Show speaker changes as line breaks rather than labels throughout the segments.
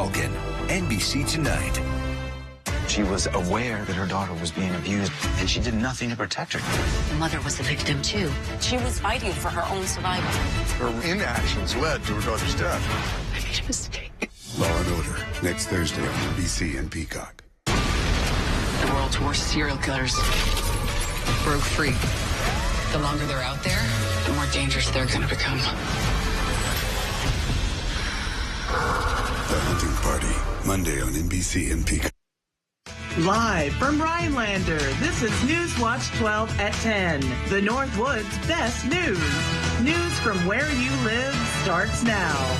Culkin, NBC Tonight.
She was aware that her daughter was being abused, and she did nothing to protect her.
The mother was a victim, too. She was fighting for her own survival.
Her inactions led to her daughter's death.
I made a mistake.
Law and Order, next Thursday on NBC and Peacock.
The world's worst serial killers broke free. The longer they're out there, the more dangerous they're going to become.
The Hunting Party, Monday on NBC and Peacock.
Live from Rhinelander, this is Newswatch 12 at 10. The Northwood's best news. News from where you live starts now.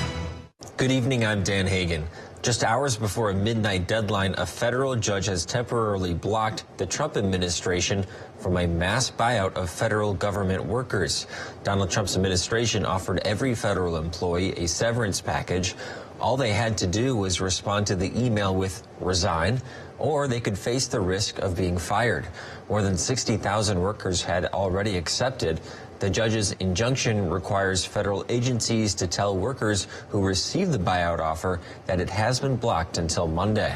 Good evening, I'm Dan Hagan. Just hours before a midnight deadline, a federal judge has temporarily blocked the Trump administration from a mass buyout of federal government workers. Donald Trump's administration offered every federal employee a severance package. All they had to do was respond to the email with resign, or they could face the risk of being fired. More than 60,000 workers had already accepted. The judge's injunction requires federal agencies to tell workers who receive the buyout offer that it has been blocked until Monday.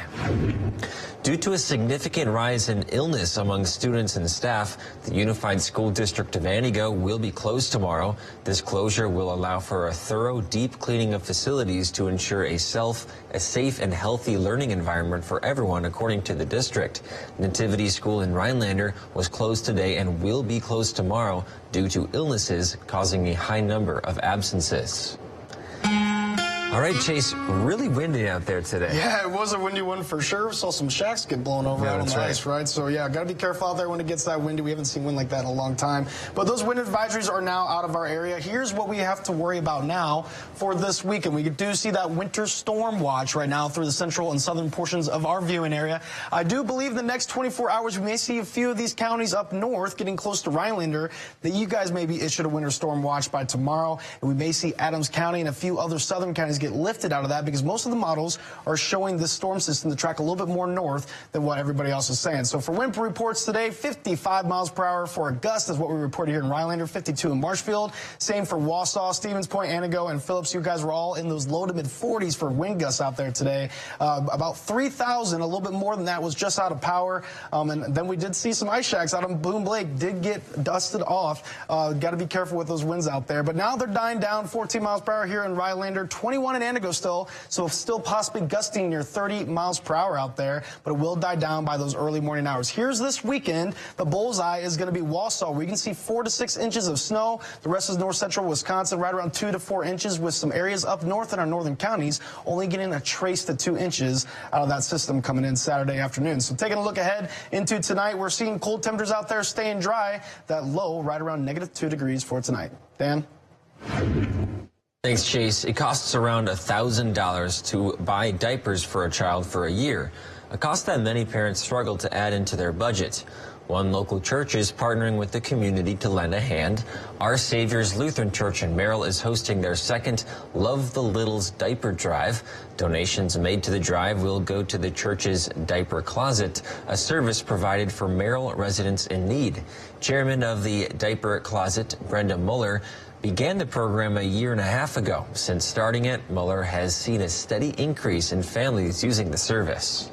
Due to a significant rise in illness among students and staff, the Unified School District of Antigo will be closed tomorrow. This closure will allow for a thorough, deep cleaning of facilities to ensure a safe and healthy learning environment for everyone, according to the district. Nativity School in Rhinelander was closed today and will be closed tomorrow due to illnesses causing a high number of absences. All right, Chase, really windy out there today.
Yeah, it was a windy one for sure. Saw some shacks get blown over out on the ice, right? So, yeah, got to be careful out there when it gets that windy. We haven't seen wind like that in a long time. But those wind advisories are now out of our area. Here's what we have to worry about now for this weekend. We do see that winter storm watch right now through the central and southern portions of our viewing area. I do believe the next 24 hours we may see a few of these counties up north getting close to Rhinelander that you guys may be issued a winter storm watch by tomorrow. And we may see Adams County and a few other southern counties get lifted out of that because most of the models are showing this storm system to track a little bit more north than what everybody else is saying. So for wind reports today, 55 miles per hour for a gust is what we reported here in Rhinelander, 52 in Marshfield. Same for Wausau, Stevens Point, Antigo, and Phillips. You guys were all in those low to mid 40s for wind gusts out there today. About 3,000, a little bit more than that, was just out of power. And then we did see some ice shacks out on Boone Lake did get dusted off. Got to be careful with those winds out there. But now they're dying down, 14 miles per hour here in Rhinelander, 21 in Antigo still, so still possibly gusting near 30 miles per hour out there, but it will die down by those early morning hours. Here's this weekend. The bullseye is going to be Wausau, where you can see 4 to 6 inches of snow. The rest is north central Wisconsin, right around 2 to 4 inches, with some areas up north in our northern counties only getting a trace to 2 inches out of that system coming in Saturday afternoon. So taking a look ahead into tonight, we're seeing cold temperatures out there staying dry. That low right around -2 degrees for tonight. Dan?
Thanks, Chase. It costs around $1,000 to buy diapers for a child for a year, a cost that many parents struggle to add into their budget. One local church is partnering with the community to lend a hand. Our Savior's Lutheran Church in Merrill is hosting their second Love the Littles diaper drive. Donations made to the drive will go to the church's diaper closet, a service provided for Merrill residents in need. Chairman of the diaper closet, Brenda Muller, began the program a year and a half ago. Since starting it, Muller has seen a steady increase in families using the service.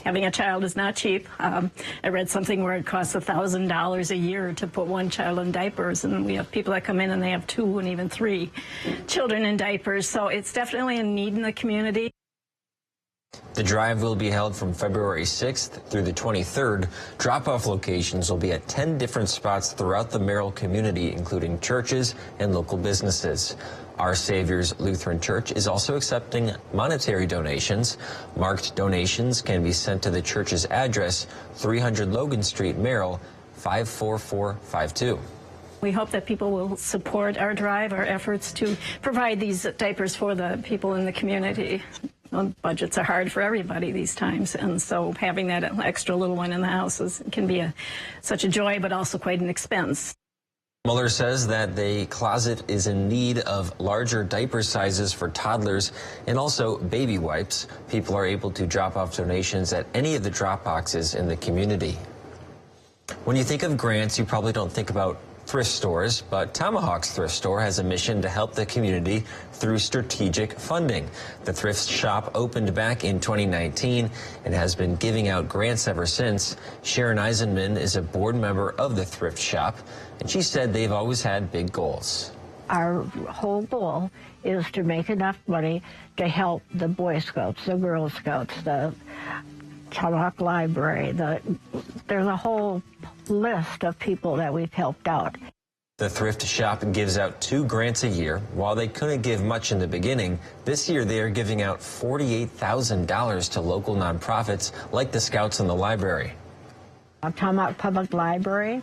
Having a child is not cheap. I read something where it costs $1,000 a year to put one child in diapers, and we have people that come in and they have 2 and even 3 children in diapers. So it's definitely a need in the community.
The drive will be held from February 6th through the 23rd. Drop-off locations will be at 10 different spots throughout the Merrill community, including churches and local businesses. Our Savior's Lutheran Church is also accepting monetary donations. Marked donations can be sent to the church's address, 300 Logan Street, Merrill, 54452.
We hope that people will support our drive, our efforts to provide these diapers for the people in the community. Well, budgets are hard for everybody these times, and so having that extra little one in the house can be such a joy, but also quite an expense.
Muller says that the closet is in need of larger diaper sizes for toddlers and also baby wipes. People are able to drop off donations at any of the drop boxes in the community. When you think of grants, you probably don't think about thrift stores, but Tomahawk's thrift store has a mission to help the community through strategic funding. The thrift shop opened back in 2019 and has been giving out grants ever since. Sharon Eisenman is a board member of the thrift shop, and she said they've always had big goals.
Our whole goal is to make enough money to help the Boy Scouts, the Girl Scouts, the Tomahawk Library. There's a whole list of people that we've helped out.
The thrift shop gives out 2 grants a year. While they couldn't give much in the beginning, this year they are giving out $48,000 to local nonprofits like the Scouts and the Library.
Tomahawk Public Library,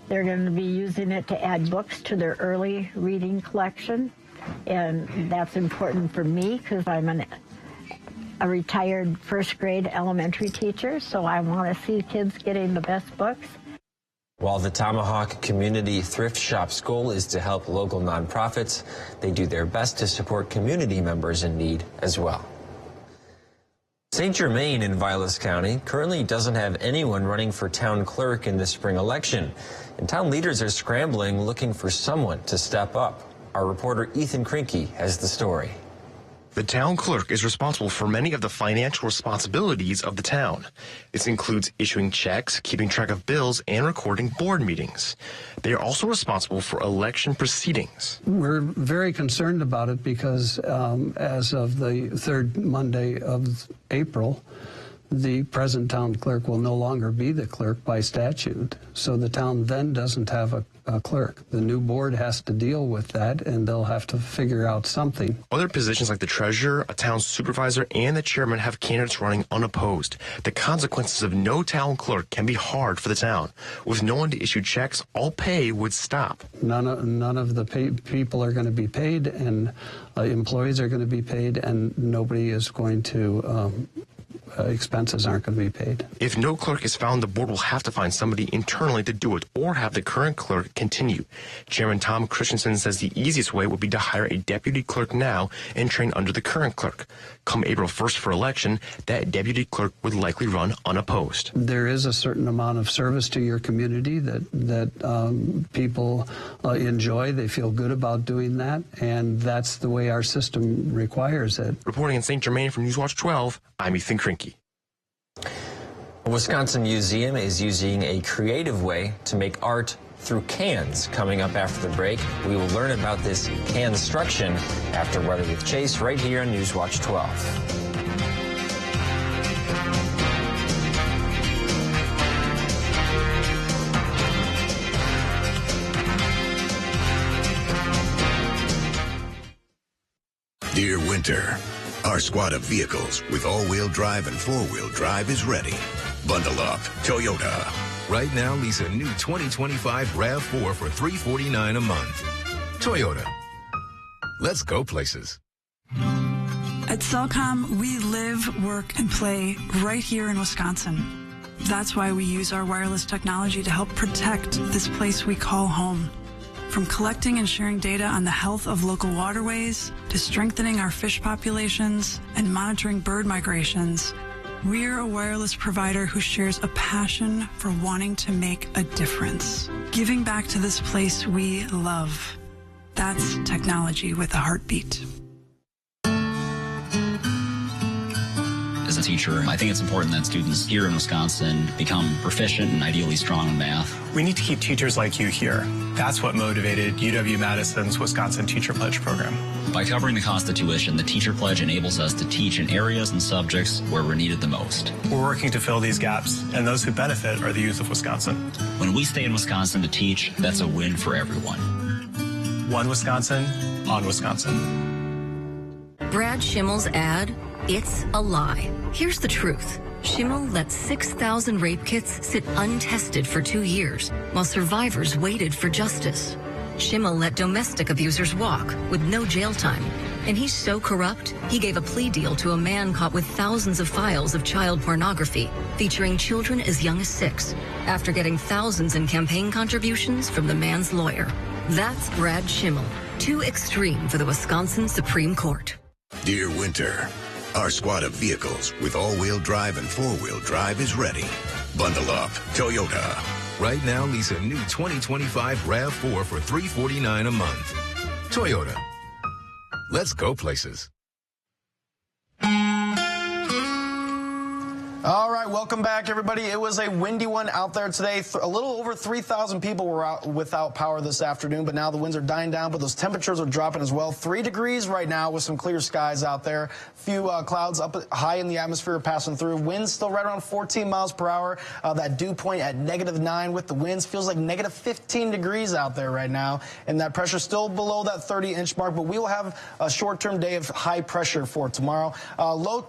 they're going to be using it to add books to their early reading collection, and that's important for me because I'm a retired first grade elementary teacher, so I want to see kids getting the best books.
While the Tomahawk Community Thrift Shop's goal is to help local nonprofits, they do their best to support community members in need as well. St. Germain in Vilas County currently doesn't have anyone running for town clerk in the spring election, and town leaders are scrambling looking for someone to step up. Our reporter Ethan Krinke has the story.
The town clerk is responsible for many of the financial responsibilities of the town. This includes issuing checks, keeping track of bills, and recording board meetings. They are also responsible for election proceedings.
We're very concerned about it because as of the third Monday of April, the present town clerk will no longer be the clerk by statute. So the town then doesn't have a clerk. The new board has to deal with that, and they'll have to figure out something.
Other positions like the treasurer, a town supervisor, and the chairman have candidates running unopposed. The consequences of no town clerk can be hard for the town. With no one to issue checks, all pay would stop.
None of the people are going to be paid, and employees are going to be paid, and nobody is going to expenses aren't going to be paid.
If no clerk is found, the board will have to find somebody internally to do it or have the current clerk continue. Chairman Tom Christensen says the easiest way would be to hire a deputy clerk now and train under the current clerk. Come April 1st for election, that deputy clerk would likely run unopposed.
There is a certain amount of service to your community that people enjoy. They feel good about doing that, and that's the way our system requires it.
Reporting in St. Germain from Newswatch 12, I'm Ethan Krinke.
A Wisconsin museum is using a creative way to make art through cans. Coming up after the break, we will learn about this construction after Weather with Chase right here on Newswatch 12.
Dear Winter, our squad of vehicles with all-wheel drive and four-wheel drive is ready. Bundle up, Toyota. Right now, lease a new 2025 RAV4 for $349 a month. Toyota. Let's go places.
At Cellcom, we live, work, and play right here in Wisconsin. That's why we use our wireless technology to help protect this place we call home. From collecting and sharing data on the health of local waterways to strengthening our fish populations and monitoring bird migrations, we're a wireless provider who shares a passion for wanting to make a difference, giving back to this place we love. That's technology with a heartbeat.
As a teacher, I think it's important that students here in Wisconsin become proficient and ideally strong in math.
We need to keep teachers like you here. That's what motivated UW-Madison's Wisconsin Teacher Pledge program.
By covering the cost of tuition, the Teacher Pledge enables us to teach in areas and subjects where we're needed the most.
We're working to fill these gaps, and those who benefit are the youth of Wisconsin.
When we stay in Wisconsin to teach, that's a win for everyone.
One Wisconsin, on Wisconsin.
Brad Schimmel's ad, it's a lie. Here's the truth. Schimmel let 6,000 rape kits sit untested for 2 years while survivors waited for justice. Schimmel let domestic abusers walk with no jail time. And he's so corrupt, he gave a plea deal to a man caught with thousands of files of child pornography featuring children as young as 6 after getting thousands in campaign contributions from the man's lawyer. That's Brad Schimmel. Too extreme for the Wisconsin Supreme Court.
Dear Winter, our squad of vehicles with all-wheel drive and four-wheel drive is ready. Bundle up, Toyota. Right now, lease a new 2025 RAV4 for $349 a month. Toyota. Let's go places.
All right, welcome back, everybody. It was a windy one out there today. A little over 3,000 people were out without power this afternoon, but now the winds are dying down, but those temperatures are dropping as well. 3 degrees right now with some clear skies out there. A few clouds up high in the atmosphere passing through. Winds still right around 14 miles per hour. That dew point at -9 with the winds. Feels like -15 degrees out there right now, and that pressure still below that 30-inch mark, but we will have a short-term day of high pressure for tomorrow. Low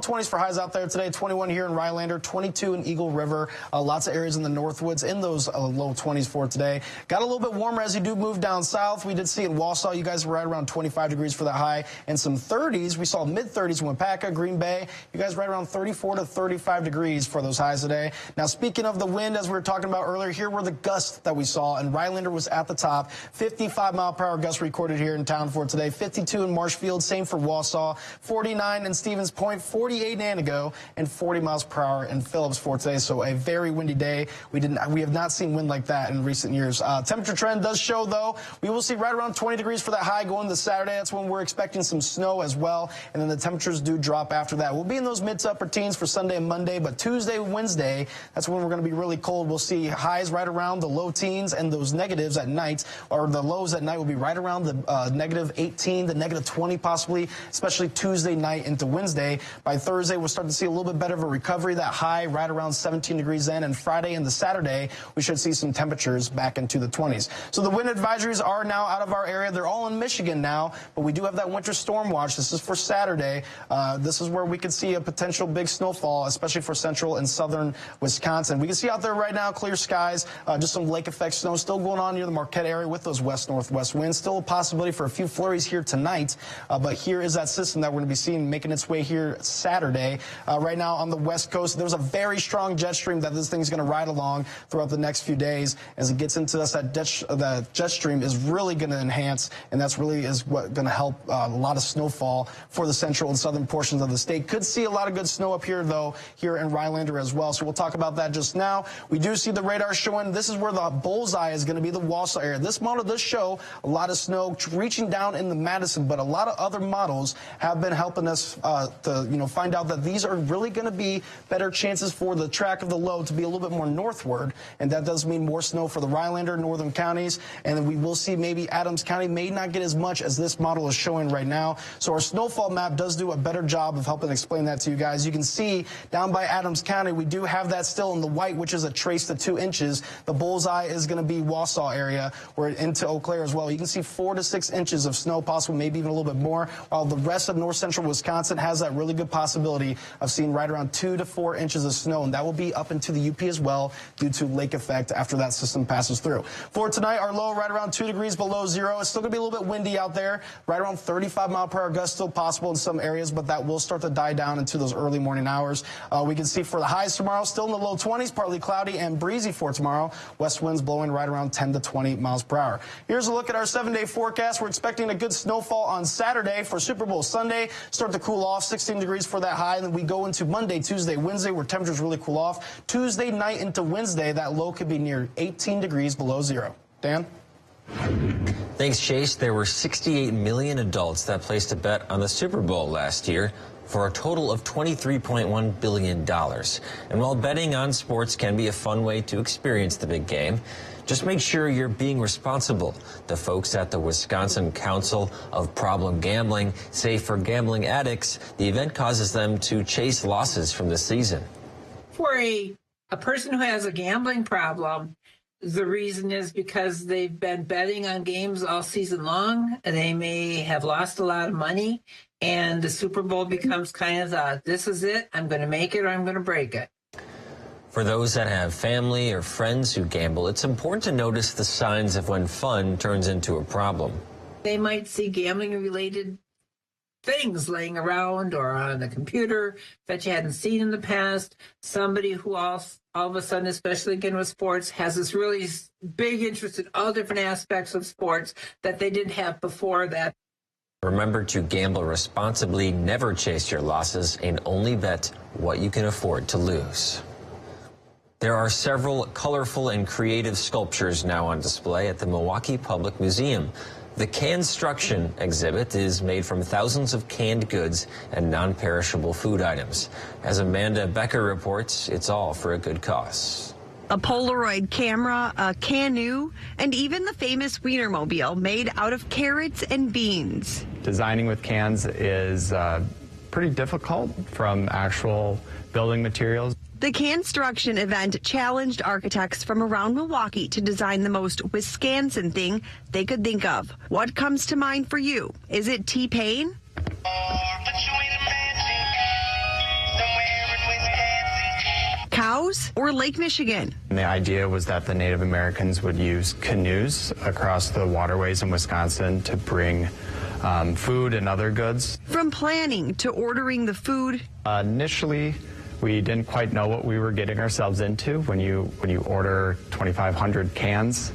20s for highs out there today, 21 here in Rylander, 22 in Eagle River. Lots of areas in the Northwoods in those low 20s for today. Got a little bit warmer as you do move down south. We did see in Wausau, you guys were right around 25 degrees for that high, and some 30s. We saw mid-30s in Wapaka, Green Bay. You guys right around 34 to 35 degrees for those highs today. Now, speaking of the wind, as we were talking about earlier, here were the gusts that we saw, and Rylander was at the top. 55-mile-per-hour gusts recorded here in town for today. 52 in Marshfield, same for Wausau. 49 in Stevens Point, 48 in Antigo, and 40 miles per hour in Phillips for today. So a very windy day. We have not seen wind like that in recent years. Temperature trend does show, though, we will see right around 20 degrees for that high going to Saturday. That's when we're expecting some snow as well, and then the temperatures do drop after that. We'll be in those mid to upper teens for Sunday and Monday, but Tuesday, Wednesday, that's when we're going to be really cold. We'll see highs right around the low teens, and those negatives at night, or the lows at night, will be right around the -18, the -20 possibly, especially Tuesday night into Wednesday. By Thursday, we'll start to see a little bit better of a recovery. That high right around 17 degrees then, and Friday and the Saturday, we should see some temperatures back into the 20s. So the wind advisories are now out of our area. They're all in Michigan now, but we do have that winter storm watch. This is for Saturday. This is where we could see a potential big snowfall, especially for central and southern Wisconsin. We can see out there right now clear skies, just some lake effect snow still going on near the Marquette area with those west-northwest winds. Still a possibility for a few flurries here tonight, but here is that system that we're going to be seeing making its way here Saturday. Right now on the west coast, there's a very strong jet stream that this thing's going to ride along throughout the next few days. As it gets into us, that jet stream is really going to enhance, and that's really is what going to help a lot of snowfall for the central and southern portions of the state. Could see a lot of good snow up here, though, here in Rylander as well. So we'll talk about that just now. We do see the radar showing this is where the bullseye is going to be, the Wausau area. This model does show a lot of snow reaching down in the Madison, but a lot of other models have been helping us to find out that these are really going to be better chances for the track of the low to be a little bit more northward, and that does mean more snow for the Rylander, northern counties, and then we will see maybe Adams County may not get as much as this model is showing right now. So our snowfall map does do a better job of helping explain that to you guys. You can see down by Adams County, we do have that still in the white, which is a trace to 2 inches. The bullseye is going to be Wausau area, or into Eau Claire as well. You can see 4 to 6 inches of snow possible, maybe even a little bit more, while the rest of north central Wisconsin has that really good possibility of seeing right around 2 to 4 inches of snow, and that will be up into the UP as well due to lake effect after that system passes through. For tonight, our low right around 2 degrees below zero. It's still going to be a little bit windy out there. Right around 35-mile-per-hour gusts still possible in some areas, but that will start to die down into those early morning hours. We can see for the highs tomorrow, still in the low 20s, partly cloudy and breezy for tomorrow. West winds blowing right around 10 to 20 miles per hour. Here's a look at our 7-day forecast. We're expecting a good snowfall on Saturday. For Super Bowl Sunday, start to cool off, 16 degrees for that high. And then we go into Monday, Tuesday, Wednesday, where temperatures really cool off. Tuesday night into Wednesday, that low could be near 18 degrees below zero. Dan?
Thanks, Chase. There were 68 million adults that placed a bet on the Super Bowl last year for a total of $23.1 billion. And while betting on sports can be a fun way to experience the big game, just make sure you're being responsible. The folks at the Wisconsin Council of Problem Gambling say for gambling addicts, the event causes them to chase losses from the season.
For a person who has a gambling problem, the reason is because they've been betting on games all season long. They may have lost a lot of money, and the Super Bowl becomes kind of the, this is it, I'm going to make it or I'm going to break it.
For those that have family or friends who gamble, it's important to notice the signs of when fun turns into a problem.
They might see gambling-related things laying around or on the computer that you hadn't seen in the past. Somebody who all of a sudden, especially again with sports, has this really big interest in all different aspects of sports that they didn't have before that.
Remember to gamble responsibly, never chase your losses, and only bet what you can afford to lose. There are several colorful and creative sculptures now on display at the Milwaukee Public Museum. The Canstruction exhibit is made from thousands of canned goods and non-perishable food items. As Amanda Becker reports, it's all for a good cause.
A Polaroid camera, a canoe, and even the famous Wienermobile made out of carrots and beans.
Designing with cans is pretty difficult from actual building materials.
The Canstruction event challenged architects from around Milwaukee to design the most Wisconsin thing they could think of. What comes to mind for you? Is it T-Pain? Cows or Lake Michigan?
And the idea was that the Native Americans would use canoes across the waterways in Wisconsin to bring food and other goods.
From planning to ordering the food.
Initially, we didn't quite know what we were getting ourselves into. When you order 2,500 cans,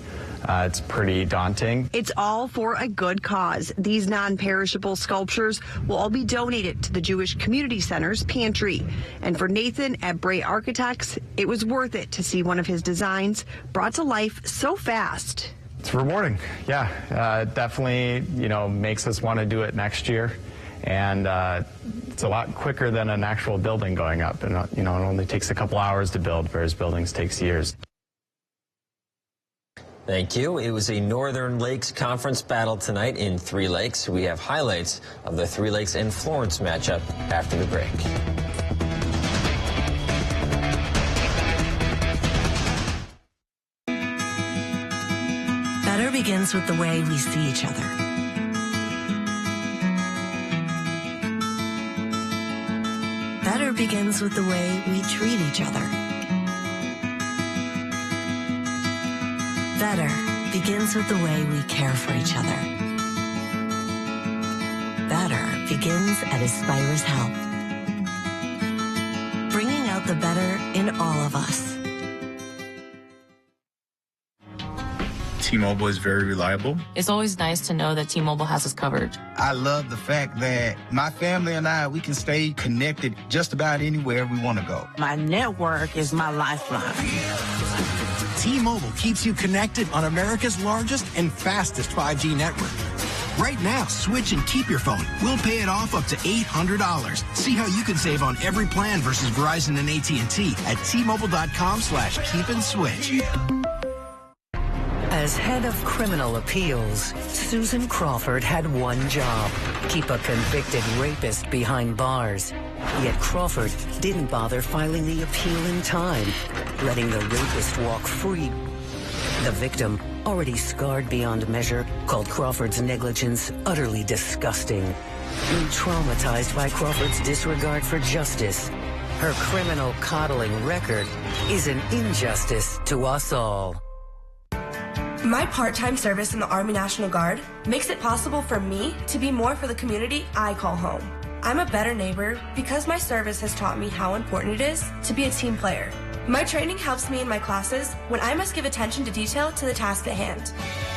it's pretty daunting.
It's all for a good cause. These non-perishable sculptures will all be donated to the Jewish Community Center's pantry. And for Nathan at Bray Architects, it was worth it to see one of his designs brought to life so fast.
It's rewarding. Yeah, it definitely, makes us want to do it next year. And it's a lot quicker than an actual building going up. And, it only takes a couple hours to build, whereas buildings takes years.
Thank you. It was a Northern Lakes Conference battle tonight in Three Lakes. We have highlights of the Three Lakes and Florence matchup after the break.
Better begins with the way we see each other. Better begins with the way we treat each other. Better begins with the way we care for each other. Better begins at Aspira's Help. Bringing out the better in all of us.
T-Mobile is very reliable.
It's always nice to know that T-Mobile has us covered.
I love the fact that my family and we can stay connected just about anywhere we want to go.
My network is my lifeline.
T-Mobile keeps you connected on America's largest and fastest 5G network. Right now, switch and keep your phone. We'll pay it off up to $800. See how you can save on every plan versus Verizon and AT&T at T-Mobile.com/keep-and-switch.
As head of criminal appeals, Susan Crawford had one job: keep a convicted rapist behind bars. Yet Crawford didn't bother filing the appeal in time, letting the rapist walk free. The victim, already scarred beyond measure, called Crawford's negligence utterly disgusting. Traumatized by Crawford's disregard for justice, her criminal coddling record is an injustice to us all.
My part-time service in the Army National Guard makes it possible for me to be more for the community I call home. I'm a better neighbor because my service has taught me how important it is to be a team player. My training helps me in my classes when I must give attention to detail to the task at hand.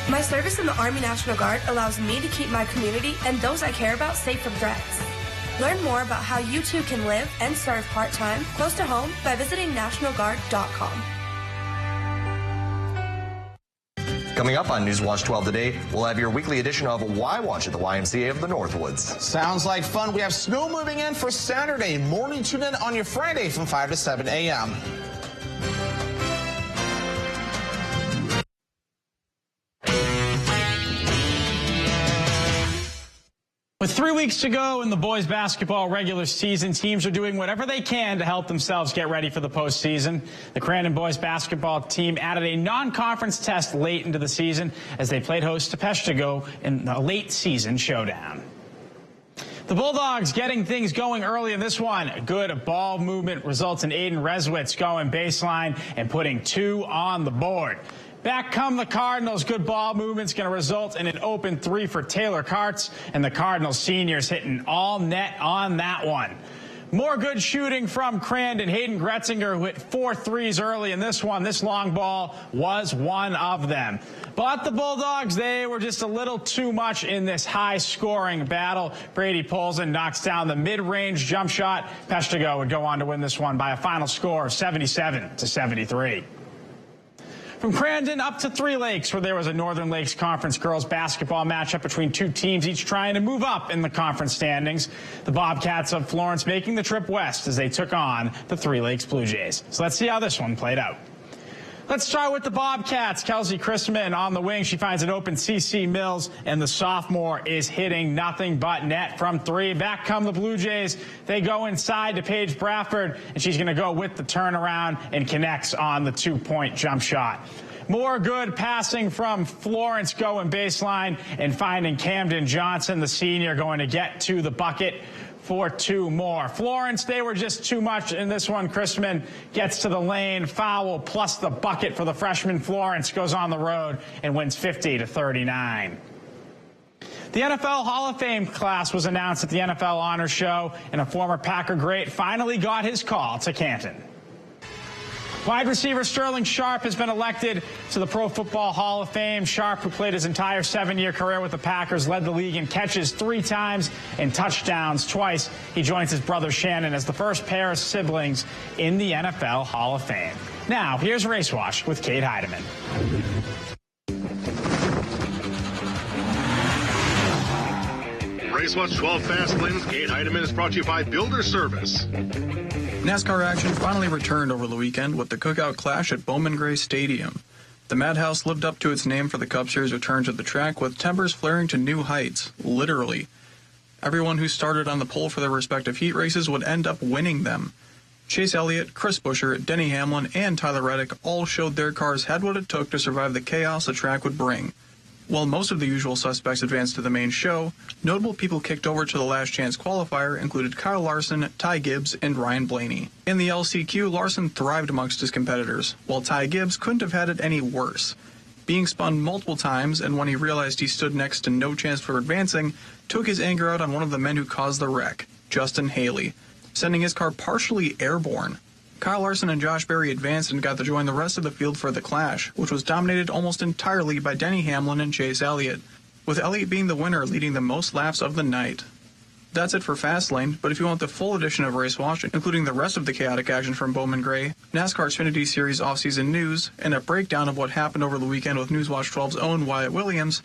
My service in the Army National Guard allows me to keep my community and those I care about safe from threats. Learn more about how you too can live and serve part-time close to home by visiting nationalguard.com.
Coming up on Newswatch 12 today, we'll have your weekly edition of Why Watch at the YMCA of the Northwoods.
Sounds like fun. We have snow moving in for Saturday. Morning tune in on your Friday from 5 to 7 a.m.
With 3 weeks to go in the boys basketball regular season, teams are doing whatever they can to help themselves get ready for the postseason. The Crandon boys basketball team added a non-conference test late into the season as they played host to Peshtigo in a late season showdown. The Bulldogs getting things going early in this one. Good ball movement results in Aiden Reswitz going baseline and putting 2 on the board. Back come the Cardinals. Good ball movement's going to result in an open 3 for Taylor Karts, and the Cardinals seniors hitting all net on that one. More good shooting from Crandon. Hayden Gretzinger, who hit 4 threes early in this one. This long ball was one of them. But the Bulldogs, they were just a little too much in this high-scoring battle. Brady Polson knocks down the mid-range jump shot. Peshtigo would go on to win this one by a final score of 77-73. From Crandon up to Three Lakes, where there was a Northern Lakes Conference girls basketball matchup between two teams, each trying to move up in the conference standings. The Bobcats of Florence making the trip west as they took on the Three Lakes Blue Jays. So let's see how this one played out. Let's start with the Bobcats. Kelsey Christman on the wing. She finds an open CC Mills, and the sophomore is hitting nothing but net from three. Back come the Blue Jays. They go inside to Paige Bradford, and she's going to go with the turnaround and connects on the two-point jump shot. More good passing from Florence going baseline and finding Camden Johnson, the senior, going to get to the bucket for two more. Florence, they were just too much in this one. Christman gets to the lane, foul plus the bucket for the freshman. Florence goes on the road and wins 50-39. The NFL Hall of Fame class was announced at the NFL Honor Show, and a former Packer great finally got his call to Canton. Wide receiver Sterling Sharp has been elected to the Pro Football Hall of Fame. Sharp, who played his entire 7-year career with the Packers, led the league in catches 3 times and touchdowns twice. He joins his brother Shannon as the first pair of siblings in the NFL Hall of Fame. Now, here's Race Watch with Kate Heidemann.
Race Watch 12 Fast Lanes. Kate Heidemann is brought to you by Builder Service.
NASCAR action finally returned over the weekend with the Cookout Clash at Bowman Gray Stadium. The Madhouse lived up to its name for the Cup Series return to the track, with tempers flaring to new heights, literally. Everyone who started on the pole for their respective heat races would end up winning them. Chase Elliott, Chris Buescher, Denny Hamlin, and Tyler Reddick all showed their cars had what it took to survive the chaos the track would bring. While most of the usual suspects advanced to the main show, notable people kicked over to the last chance qualifier included Kyle Larson, Ty Gibbs, and Ryan Blaney. In the LCQ, Larson thrived amongst his competitors, while Ty Gibbs couldn't have had it any worse. Being spun multiple times, and when he realized he stood next to no chance for advancing, took his anger out on one of the men who caused the wreck, Justin Haley, sending his car partially airborne. Kyle Larson and Josh Berry advanced and got to join the rest of the field for the clash, which was dominated almost entirely by Denny Hamlin and Chase Elliott, with Elliott being the winner leading the most laps of the night. That's it for Fastlane, but if you want the full edition of Race Watch, including the rest of the chaotic action from Bowman Gray, NASCAR Xfinity Series offseason news, and a breakdown of what happened over the weekend with Newswatch 12's own Wyatt Williams,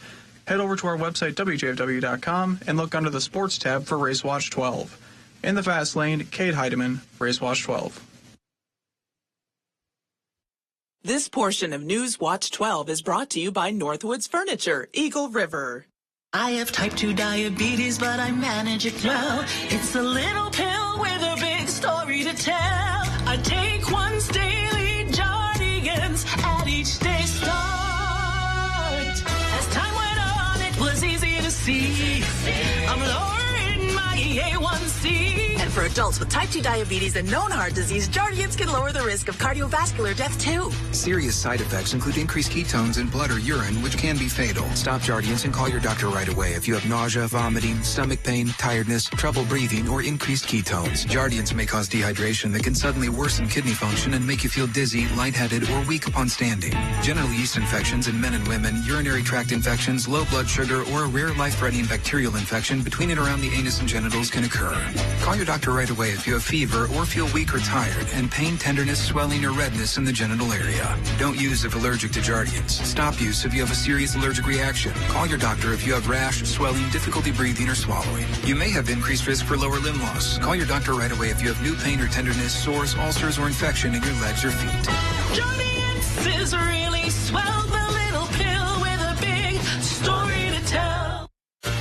head over to our website, WJFW.com, and look under the Sports tab for Race Watch 12. In the Fastlane, Kate Heidemann, Race Watch 12.
This portion of News Watch 12 is brought to you by Northwoods Furniture, Eagle River.
I have type 2 diabetes, but I manage it well. It's a little pill with a big story to tell. I take once daily, Jardians, at each day start. As time went on, it was easy to see. I'm lowering my A1C.
And for adults with type 2 diabetes and known heart disease, Jardians can lower the risk of cardiovascular death too.
Serious side effects include increased ketones in blood or urine, which can be fatal. Stop Jardians and call your doctor right away if you have nausea, vomiting, stomach pain, tiredness, trouble breathing, or increased ketones. Jardians may cause dehydration that can suddenly worsen kidney function and make you feel dizzy, lightheaded, or weak upon standing. Genital yeast infections in men and women, urinary tract infections, low blood sugar, or a rare life-threatening bacterial infection between and around the anus and genitals can occur. Call your doctor right away if you have fever or feel weak or tired, and pain, tenderness, swelling, or redness in the genital area. Don't use if allergic to Jardians. Stop use if you have a serious allergic reaction. Call your doctor if you have rash, swelling, difficulty breathing, or swallowing. You may have increased risk for lower limb loss. Call your doctor right away if you have new pain or tenderness, sores, ulcers, or infection in your legs or feet.
Jardians is really swell, the little pill with a big story to tell.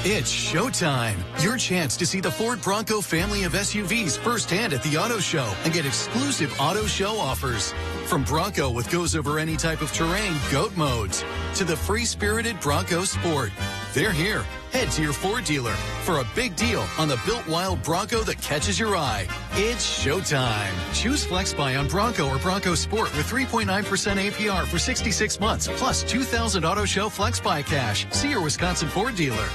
It's showtime. Your chance to see the Ford Bronco family of SUVs firsthand at the Auto Show and get exclusive Auto Show offers. From Bronco with goes over any type of terrain, GOAT modes, to the free-spirited Bronco Sport. They're here. Head to your Ford dealer for a big deal on the built wild Bronco that catches your eye. It's showtime. Choose FlexBuy on Bronco or Bronco Sport with 3.9% APR for 66 months, plus $2,000 Auto Show FlexBuy cash. See your Wisconsin Ford dealer.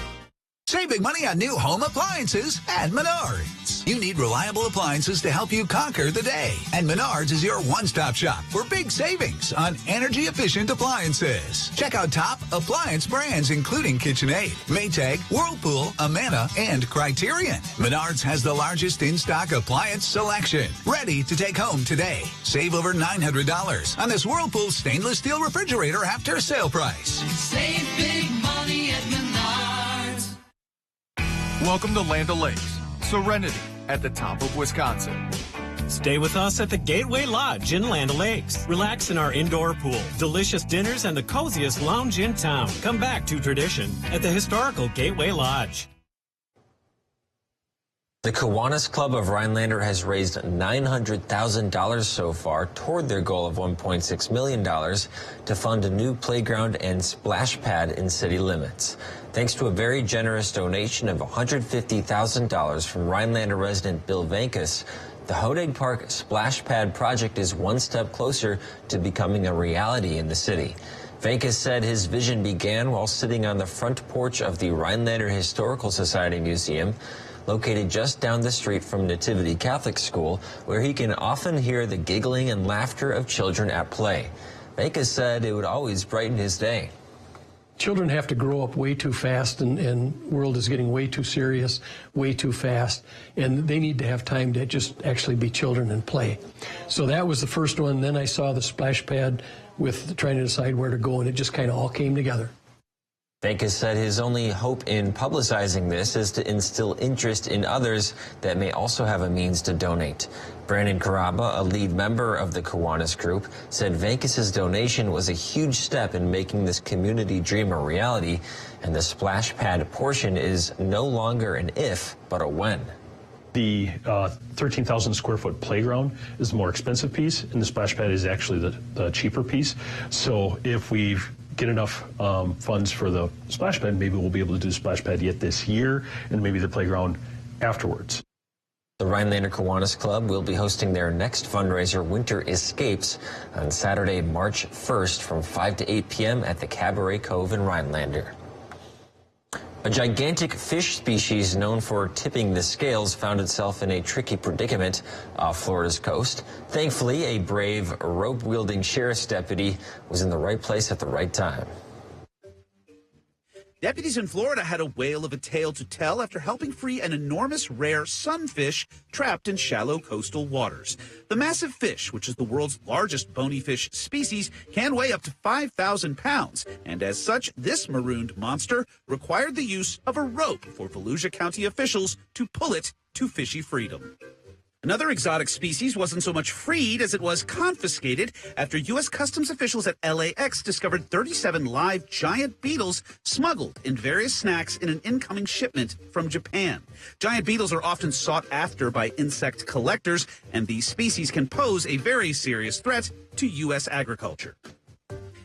Save big money on new home appliances at Menards.
Menards. You need reliable appliances to help you conquer the day. And Menards is your one-stop shop for big savings on energy-efficient appliances. Check out top appliance brands including KitchenAid, Maytag, Whirlpool, Amana, and Criterion. Menards has the largest in-stock appliance selection. Ready to take home today. Save over $900 on this Whirlpool stainless steel refrigerator after sale price.
Save big money at Menards.
Welcome to Land O'Lakes, Serenity at the top of Wisconsin.
Stay with us at the Gateway Lodge in Land O'Lakes. Relax in our indoor pool, delicious dinners, and the coziest lounge in town. Come back to tradition at the historical Gateway Lodge.
The Kiwanis Club of Rhinelander has raised $900,000 so far toward their goal of $1.6 million to fund a new playground and splash pad in city limits. Thanks to a very generous donation of $150,000 from Rhinelander resident Bill Vankus, the Hodag Park Splash Pad project is one step closer to becoming a reality in the city. Vankus said his vision began while sitting on the front porch of the Rhinelander Historical Society Museum, located just down the street from Nativity Catholic School, where he can often hear the giggling and laughter of children at play. Vankus said it would always brighten his day.
Children have to grow up way too fast, and the world is getting way too serious, way too fast, and they need to have time to just actually be children and play. So that was the first one. Then I saw the splash pad with trying to decide where to go, and it just kind of all came together.
Vankus said his only hope in publicizing this is to instill interest in others that may also have a means to donate. Brandon Caraba, a lead member of the Kiwanis group, said Vankus's donation was a huge step in making this community dream a reality, and the splash pad portion is no longer an if, but a when.
The 13,000 square foot playground is the more expensive piece, and the splash pad is actually the cheaper piece. So if we get enough funds for the splash pad, maybe we'll be able to do the splash pad yet this year, and maybe the playground afterwards.
The Rhinelander Kiwanis Club will be hosting their next fundraiser, Winter Escapes, on Saturday, March 1st from 5 to 8 p.m. at the Cabaret Cove in Rhinelander. A gigantic fish species known for tipping the scales found itself in a tricky predicament off Florida's coast. Thankfully, a brave, rope-wielding sheriff's deputy was in the right place at the right time.
Deputies in Florida had a whale of a tale to tell after helping free an enormous rare sunfish trapped in shallow coastal waters. The massive fish, which is the world's largest bony fish species, can weigh up to 5,000 pounds. And as such, this marooned monster required the use of a rope for Volusia County officials to pull it to fishy freedom. Another exotic species wasn't so much freed as it was confiscated after U.S. Customs officials at LAX discovered 37 live giant beetles smuggled in various snacks in an incoming shipment from Japan. Giant beetles are often sought after by insect collectors, and these species can pose a very serious threat to U.S. agriculture.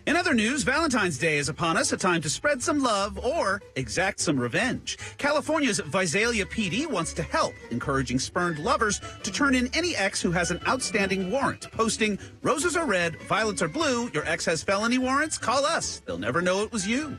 In other news, Valentine's Day is upon us, a time to spread some love or exact some revenge. California's Visalia PD wants to help, encouraging spurned lovers to turn in any ex who has an outstanding warrant, posting, "Roses are red, violets are blue, your ex has felony warrants, call us, they'll never know it was you."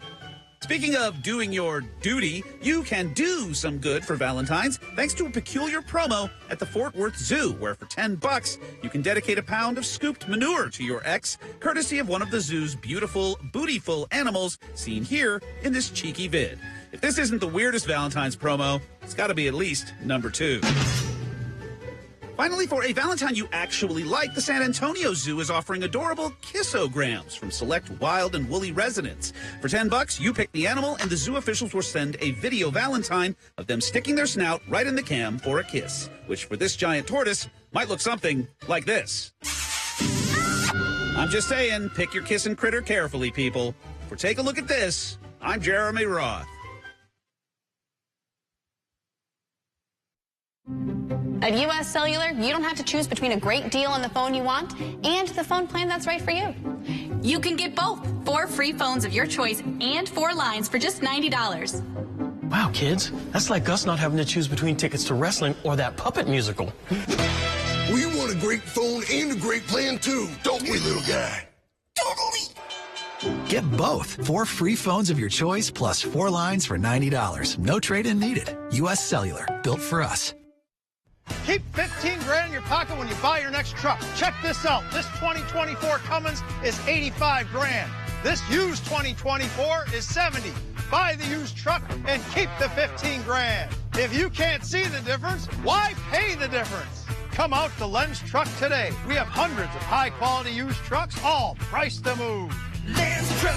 Speaking of doing your duty, you can do some good for Valentine's thanks to a peculiar promo at the Fort Worth Zoo, where for $10 you can dedicate a pound of scooped manure to your ex, courtesy of one of the zoo's beautiful, bootyful animals seen here in this cheeky vid. If this isn't the weirdest Valentine's promo, it's got to be at least number 2. Finally, for a Valentine you actually like, the San Antonio Zoo is offering adorable kissograms from select wild and woolly residents. For $10, you pick the animal, and the zoo officials will send a video Valentine of them sticking their snout right in the cam for a kiss, which for this giant tortoise might look something like this. I'm just saying, pick your kissing critter carefully, people. For Take a Look at This, I'm Jeremy Roth.
At U.S. Cellular, you don't have to choose between a great deal on the phone you want and the phone plan that's right for you.
You can get both. 4 free phones of your choice and 4 lines for just $90.
Wow, kids, that's like us not having to choose between tickets to wrestling or that puppet musical.
We want a great phone and a great plan, too, don't we, little guy?
Get both. 4 free phones of your choice plus 4 lines for $90. No trade-in needed. U.S. Cellular, built for us.
Keep 15 grand in your pocket when you buy your next truck. Check this out. This 2024 Cummins is 85 grand. This used 2024 is 70. Buy the used truck and keep the 15 grand. If you can't see the difference, why pay the difference? Come out to Len's Truck today. We have hundreds of high-quality used trucks, all priced to move.
Len's Truck.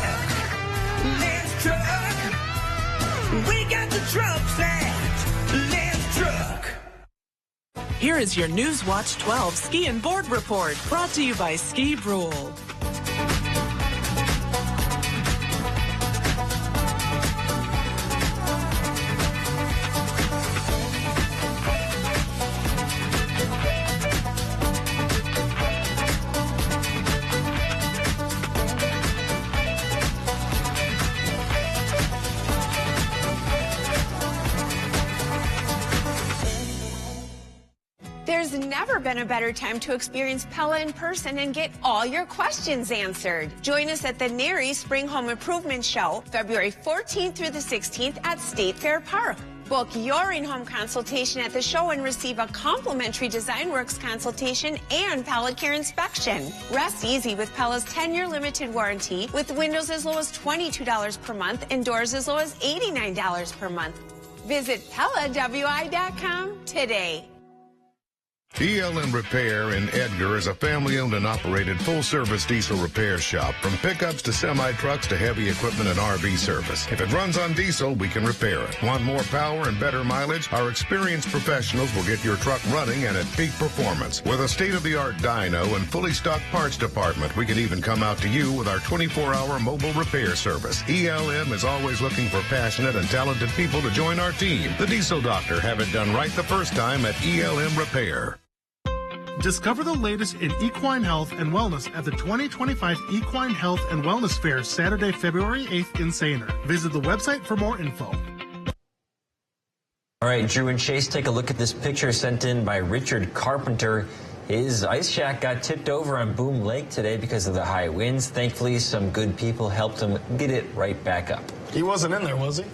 Len's Truck. We got the trucks at Len's Truck.
Here is your Newswatch 12 Ski and Board Report, brought to you by Ski Brule.
There's never been a better time to experience Pella in person and get all your questions answered. Join us at the NARI Spring Home Improvement Show, February 14th through the 16th at State Fair Park. Book your in-home consultation at the show and receive a complimentary DesignWorks consultation and Pella Care inspection. Rest easy with Pella's 10-year limited warranty, with windows as low as $22 per month and doors as low as $89 per month. Visit PellaWI.com today.
ELM Repair in Edgar is a family-owned and operated full-service diesel repair shop. From pickups to semi-trucks to heavy equipment and RV service. If it runs on diesel, we can repair it. Want more power and better mileage? Our experienced professionals will get your truck running and at peak performance. With a state-of-the-art dyno and fully stocked parts department, we can even come out to you with our 24-hour mobile repair service. ELM is always looking for passionate and talented people to join our team. The Diesel Doctor, have it done right the first time at ELM Repair.
Discover the latest in equine health and wellness at the 2025 Equine Health and Wellness Fair, Saturday, February 8th in Sainer. Visit the website for more info.
All right, Drew and Chase, take a look at this picture sent in by Richard Carpenter. His ice shack got tipped over on Boom Lake today because of the high winds. Thankfully, some good people helped him get it right back up.
He wasn't in there, was he?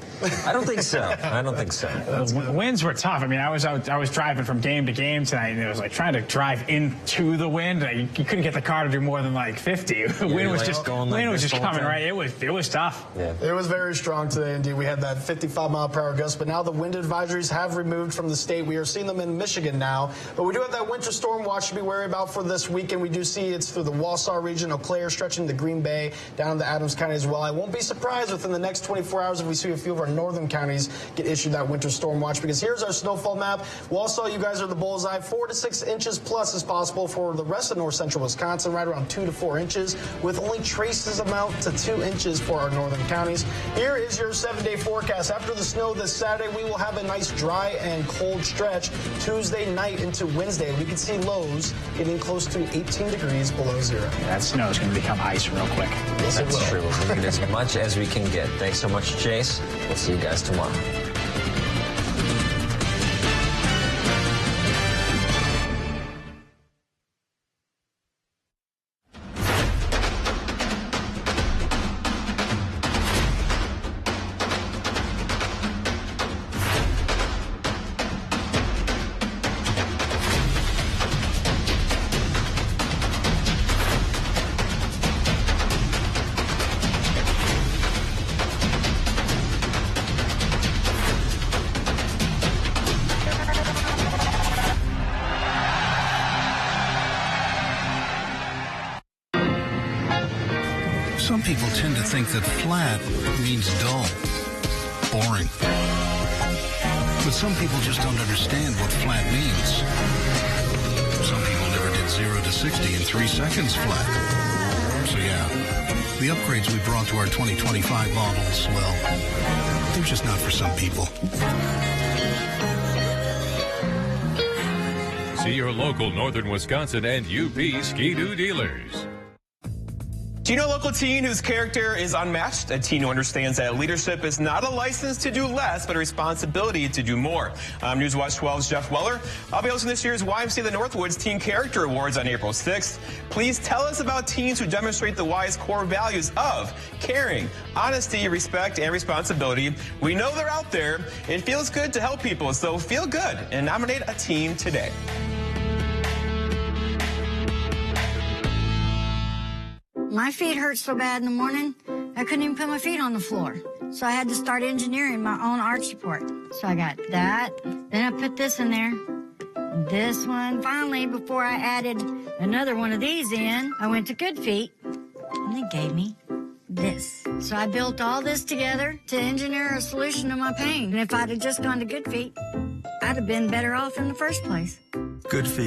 I don't think so. I don't think so.
The winds were tough. I mean, I was driving from game to game tonight, and it was like trying to drive into the wind. You couldn't get the car to do more than like 50. The wind was just coming right. It was tough.
Yeah. It was very strong today, indeed. We had that 55-mile-per-hour gust, but now the wind advisories have removed from the state. We are seeing them in Michigan now, but we do have that winter storm watch to be wary about for this weekend. We do see it's through the Wausau region, Eau Claire, stretching to Green Bay, down into Adams County as well. I won't be surprised within the next 24 hours if we see a few of our northern counties get issued that winter storm watch, because here's our snowfall map. Wausau, you guys are the bullseye. 4 to 6 inches plus is possible for the rest of north central Wisconsin, right around 2 to 4 inches, with only traces amount to 2 inches for our northern counties. Here is your 7-day forecast. After the snow this Saturday, we will have a nice dry and cold stretch Tuesday night into Wednesday. We can see lows getting close to 18 degrees below zero.
Yeah, that snow is going to become ice real quick.
Yes, it will.
That's true. We'll need as much as we can get. Thanks so much, Chase. We'll see you guys tomorrow.
Some people tend to think that flat means dull, boring. But some people just don't understand what flat means. Some people never did 0 to 60 in 3 seconds flat. So yeah, the upgrades we brought to our 2025 models, well, they're just not for some people.
See your local Northern Wisconsin and UP Ski-Doo dealers.
Do you know a local teen whose character is unmatched? A teen who understands that leadership is not a license to do less, but a responsibility to do more. Newswatch 12's Jeff Weller. I'll be hosting this year's YMCA the Northwoods Teen Character Awards on April 6th. Please tell us about teens who demonstrate the Y's core values of caring, honesty, respect, and responsibility. We know they're out there. It feels good to help people, so feel good and nominate a teen today.
My feet hurt so bad in the morning, I couldn't even put my feet on the floor. So I had to start engineering my own arch support. So I got that, then I put this in there, this one. Finally, before I added another one of these in, I went to Good Feet, and they gave me this. So I built all this together to engineer a solution to my pain. And if I'd have just gone to Good Feet, I'd have been better off in the first place.
Good Feet.